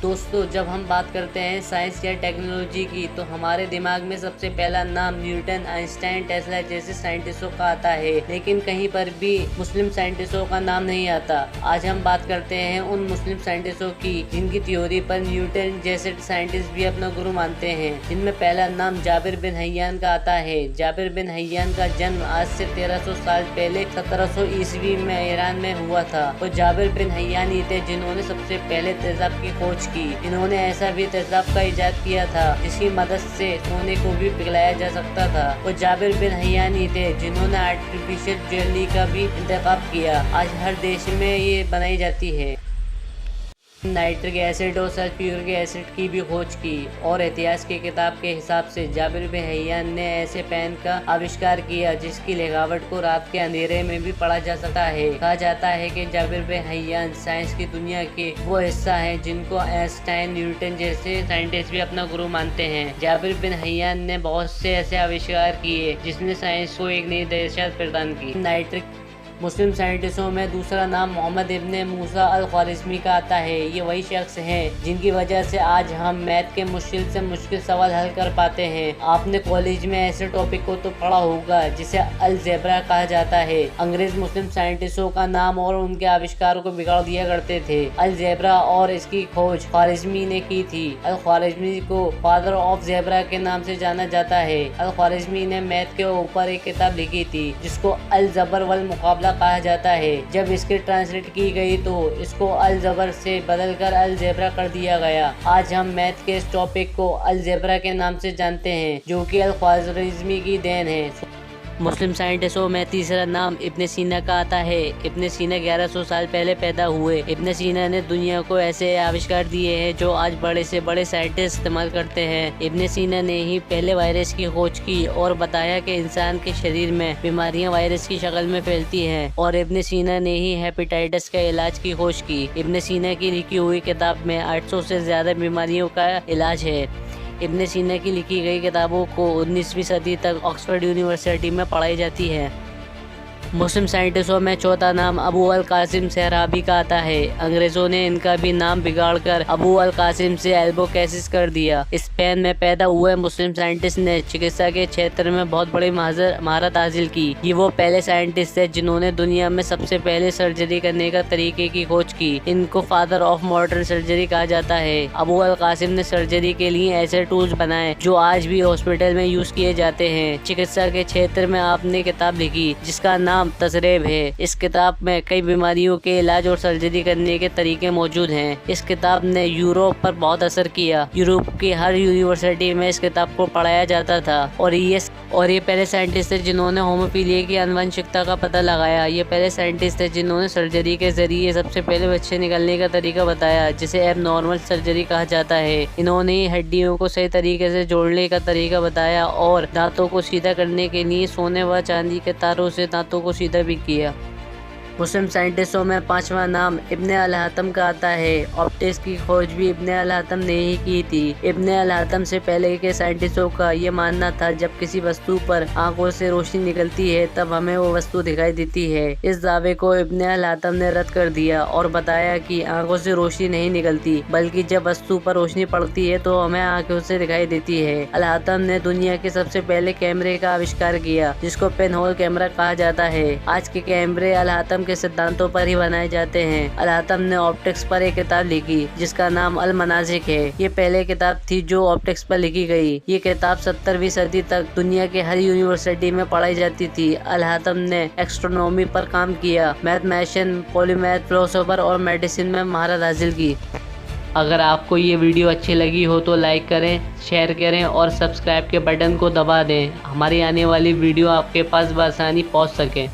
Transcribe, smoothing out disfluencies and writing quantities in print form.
दोस्तों, जब हम बात करते हैं साइंस या टेक्नोलॉजी की तो हमारे दिमाग में सबसे पहला नाम न्यूटन, आइंस्टाइन, टेस्ला जैसे साइंटिस्टों का आता है, लेकिन कहीं पर भी मुस्लिम साइंटिस्टों का नाम नहीं आता। आज हम बात करते हैं उन मुस्लिम साइंटिस्टों की जिनकी थ्योरी पर न्यूटन जैसे साइंटिस्ट भी अपना गुरु मानते हैं, जिनमें पहला नाम जाबिर बिन हय्यान का आता है। जाबिर बिन हय्यान का जन्म आज से 1300 साल पहले 1700 ईस्वी में ईरान में हुआ था। वो जाबिर बिन हय्यान ही थे जिन्होंने सबसे पहले तेजाब की खोज की। इन्होंने ऐसा भी तेजाब का इजाद किया था जिसकी मदद से सोने को भी पिघलाया जा सकता था। वो जाबिर बिन हय्यान ही थे जिन्होंने आर्टिफिशियल ज्वेलरी का भी इंतखाब किया। आज हर देश में ये बनाई जाती है। नाइट्रिक एसिड और सल्फ्यूरिक एसिड की भी खोज की और इतिहास की किताब के हिसाब से जाबिर बिन हय्यान ने ऐसे पेन का आविष्कार किया जिसकी लिखावट को रात के अंधेरे में भी पढ़ा जा सकता है। कहा जाता है कि जाबिर बिन हय्यान साइंस की दुनिया के वो हिस्सा हैं जिनको आइंस्टाइन, न्यूटन जैसे साइंटिस्ट भी अपना गुरु मानते हैं। जाबिर बिन हय्यान ने बहुत से ऐसे आविष्कार किए जिसने साइंस को एक नई दिशा प्रदान की। नाइट्रिक मुस्लिम साइंटिस्टों में दूसरा नाम मोहम्मद इब्ने मूसा अल ख्वारिज़मी का आता है। ये वही शख्स हैं जिनकी वजह से आज हम मैथ के मुश्किल से मुश्किल सवाल हल कर पाते हैं। आपने कॉलेज में ऐसे टॉपिक को तो पढ़ा होगा जिसे अलजेब्रा कहा जाता है। अंग्रेज मुस्लिम साइंटिस्टों का नाम और उनके आविष्कारों को बिगाड़ दिया करते थे। अलजेब्रा और इसकी खोज ख्वारिज़मी ने की थी। अल ख्वारिज़मी को फादर ऑफ जेब्रा के नाम से जाना जाता है। अल ख्वारिज़मी ने मैथ के ऊपर एक किताब लिखी थी जिसको अल जबर वल मुकाबला कहा जाता है। जब इसकी ट्रांसलेट की गई तो इसको अल जबर से बदलकर अल जेब्रा कर दिया गया। आज हम मैथ के इस टॉपिक को अल जेब्रा के नाम से जानते हैं जो कि अल ख्वारिज़मी की देन है। मुस्लिम साइंटिस्टों में तीसरा नाम इब्ने सीना का आता है। इब्ने सीना 1100 साल पहले पैदा हुए। इब्ने सीना ने दुनिया को ऐसे आविष्कार दिए हैं जो आज बड़े से बड़े साइंटिस्ट इस्तेमाल करते हैं। इब्ने सीना ने ही पहले वायरस की खोज की और बताया कि इंसान के शरीर में बीमारियां वायरस की शक्ल में फैलती हैं और इब्ने सीना ने ही हेपेटाइटिस का इलाज की खोज की। इब्ने सीना की लिखी हुई किताब में 800 से ज्यादा बीमारियों का इलाज है। इब्ने सीना की लिखी गई किताबों को 19वीं सदी तक ऑक्सफोर्ड यूनिवर्सिटी में पढ़ाई जाती है। मुस्लिम साइंटिस्टों में चौथा नाम अबू अल कासिम सेहराबी का आता है। अंग्रेजों ने इनका भी नाम बिगाड़कर अबू अल कासिम से एल्बोकेसिस कर दिया। स्पेन में पैदा हुए मुस्लिम साइंटिस्ट ने चिकित्सा के क्षेत्र में बहुत बड़ी महारत हासिल की। ये वो पहले साइंटिस्ट थे जिन्होंने दुनिया में सबसे पहले सर्जरी करने का तरीके की खोज की। इनको फादर ऑफ मॉडर्न सर्जरी कहा जाता है। अबू अल कासिम ने सर्जरी के लिए ऐसे टूल्स बनाए जो आज भी हॉस्पिटल में यूज किए जाते हैं। चिकित्सा के क्षेत्र में आपने किताब लिखी जिसका नाम तसरीब है। इस किताब में कई बीमारियों के इलाज और सर्जरी करने के तरीके मौजूद हैं। इस किताब ने यूरोप पर बहुत असर किया। यूरोप की हर यूनिवर्सिटी में इस किताब को पढ़ाया जाता था और ये पहले साइंटिस्ट थे जिन्होंने होमोफीलिया की आनुवंशिकता का पता लगाया। ये पहले साइंटिस्ट थे जिन्होंने सर्जरी के जरिए सबसे पहले बच्चे निकलने का तरीका बताया जिसे एब नॉर्मल सर्जरी कहा जाता है। इन्होंने हड्डियों को सही तरीके से जोड़ने का तरीका बताया और दांतों को सीधा करने के लिए सोने व चांदी के तारों से दांतों को सीधा भी किया। मुस्लिम साइंटिस्टों में पांचवा नाम इब्ने अल हतम का आता है। ऑप्टिक्स की खोज भी इब्ने अल हतम ने ही की थी। इब्ने अल हतम से पहले के साइंटिस्टों का ये मानना था जब किसी वस्तु पर आंखों से रोशनी निकलती है तब हमें वो वस्तु दिखाई देती है। इस दावे को इब्ने अल हतम ने रद्द कर दिया और बताया कि आंखों से रोशनी नहीं निकलती बल्कि जब वस्तु पर रोशनी पड़ती है तो हमें आंखों से दिखाई देती है। अल हतम ने दुनिया के सबसे पहले कैमरे का आविष्कार किया जिसको पेन होल कैमरा कहा जाता है। आज के कैमरे अल हतम के सिद्धांतों पर ही बनाए जाते हैं। अल हतम ने ऑप्टिक्स पर एक किताब लिखी जिसका नाम अल मनाजिक है। ये पहले किताब थी जो ऑप्टिक्स पर लिखी गई। ये किताब 17वीं सदी तक दुनिया के हर यूनिवर्सिटी में पढ़ाई जाती थी। अल हतम ने एस्ट्रोनॉमी पर काम किया, मैथमेटिशियन, पॉलीमैथ, फिलोसोफर और मेडिसिन में महारत हासिल की। अगर आपको ये वीडियो अच्छी लगी हो तो लाइक करें, शेयर करें और सब्सक्राइब के बटन को दबा दें। हमारी आने वाली वीडियो आपके पास बआसानी पहुंच सके।